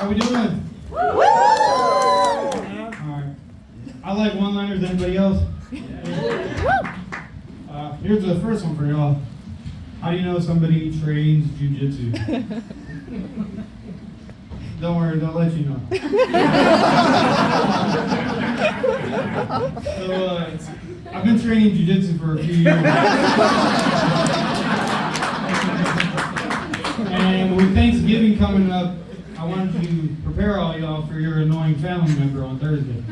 How we doing? Alright. I like one-liners. Anybody else? Here's the first one for y'all. How do you know somebody trains jujitsu? Don't worry, they'll let you know. So, I've been training jujitsu for a few years. And with Thanksgiving coming up, I wanted to prepare all y'all for your annoying family member on Thursday.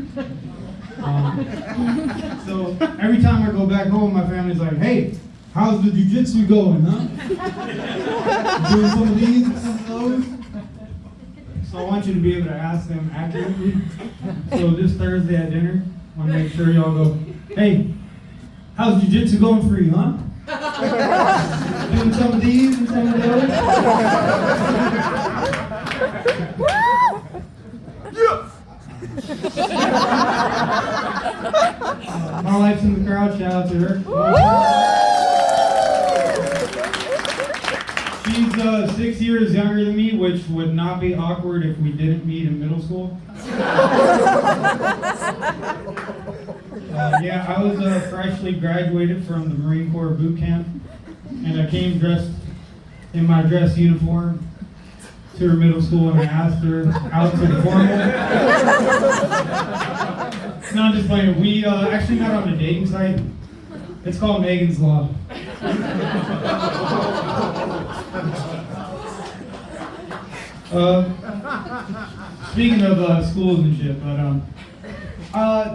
So every time I go back home, my family's like, "Hey, how's the jujitsu going, huh? Doing some of these and some of those?" So I want you to be able to ask them accurately. So this Thursday at dinner, I want to make sure y'all go, "Hey, how's jujitsu going for you, huh? Doing some of these and some of those?" My wife's in the crowd, shout out to her. She's 6 years younger than me, which would not be awkward if we didn't meet in middle school. Yeah, I was freshly graduated from the Marine Corps boot camp, and I came dressed in my dress uniform to her middle school, and I asked her out to the formal. No, I'm just playing. We actually met on a dating site. It's called Megan's Law. Speaking of schools and shit, but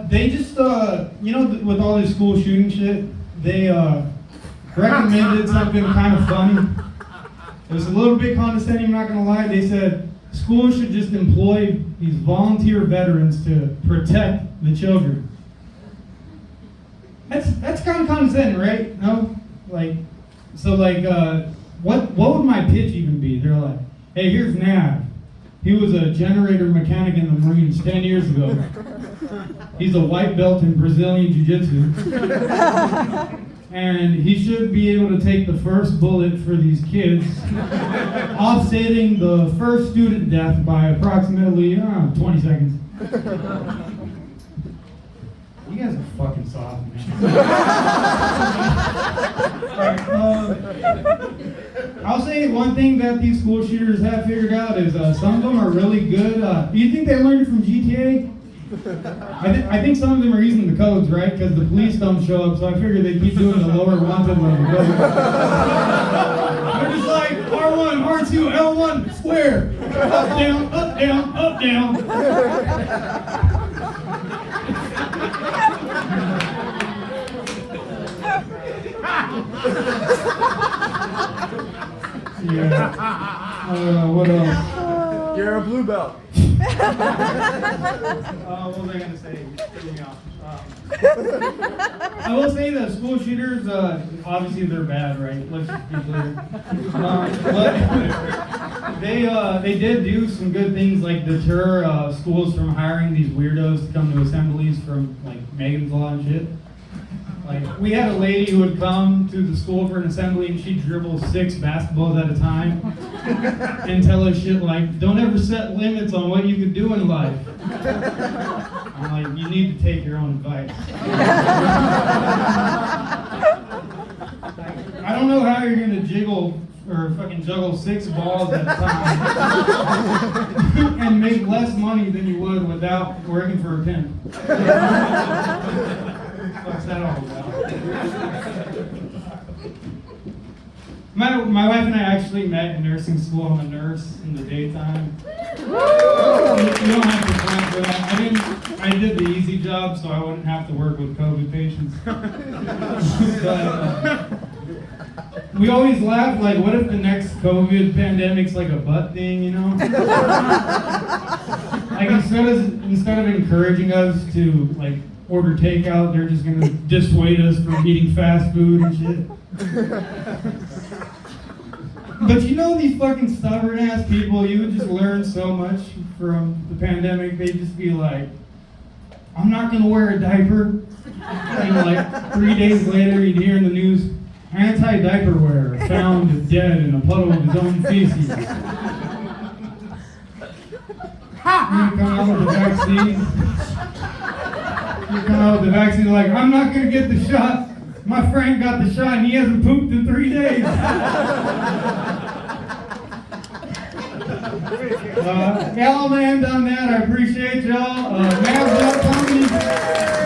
they just with all this school shooting shit, they recommended something kind of funny. It was a little bit condescending, I'm not gonna lie. They said schools should just employ these volunteer veterans to protect the children. That's kind of condescending, right? No? What would my pitch even be? They're like, "Hey, here's Nav. He was a generator mechanic in the Marines 10 years ago. He's a white belt in Brazilian Jiu-Jitsu. And he should be able to take the first bullet for these kids, offsetting the first student death by approximately 20 seconds." You guys are fucking soft, man. I'll say one thing that these school shooters have figured out is some of them are really good. Do you think they learned it from GTA? I think some of them are using the codes, right? Because the police don't show up, so I figure they keep doing the lower wanted level. They're just like R1, R2, L1, square. Up, down, up, down, up, down. Yeah. What else? You're a blue belt. What was I going to say? Threw me off. I will say that school shooters, obviously they're bad, right? Let's just be clear. But they did do some good things, like deter schools from hiring these weirdos to come to assemblies from like Megan's Law and shit. Like, we had a lady who would come to the school for an assembly and she'd dribble 6 basketballs at a time and tell us shit like, "Don't ever set limits on what you can do in life." I'm like, you need to take your own advice. I don't know how you're gonna juggle 6 balls at a time and make less money than you would without working for a pimp. What's that all about? My wife and I actually met in nursing school. I'm a nurse in the daytime. You don't have to plan for that. I did the easy job, so I wouldn't have to work with COVID patients. But, we always laugh, like, what if the next COVID pandemic's like a butt thing, you know? Like, instead of encouraging us to, like, order takeout, they're just gonna dissuade us from eating fast food and shit. But you know, these fucking stubborn ass people, you would just learn so much from the pandemic. They'd just be like, "I'm not gonna wear a diaper." And like 3 days later, you'd hear in the news, "Anti-diaper wearer found dead in a puddle of his own feces." You come out with the vaccine. You come out with the vaccine like, I'm not gonna get the shot. My friend got the shot and he hasn't pooped in 3 days. Yeah, I'm gonna end on that. I appreciate y'all. Mavs up, Tommy.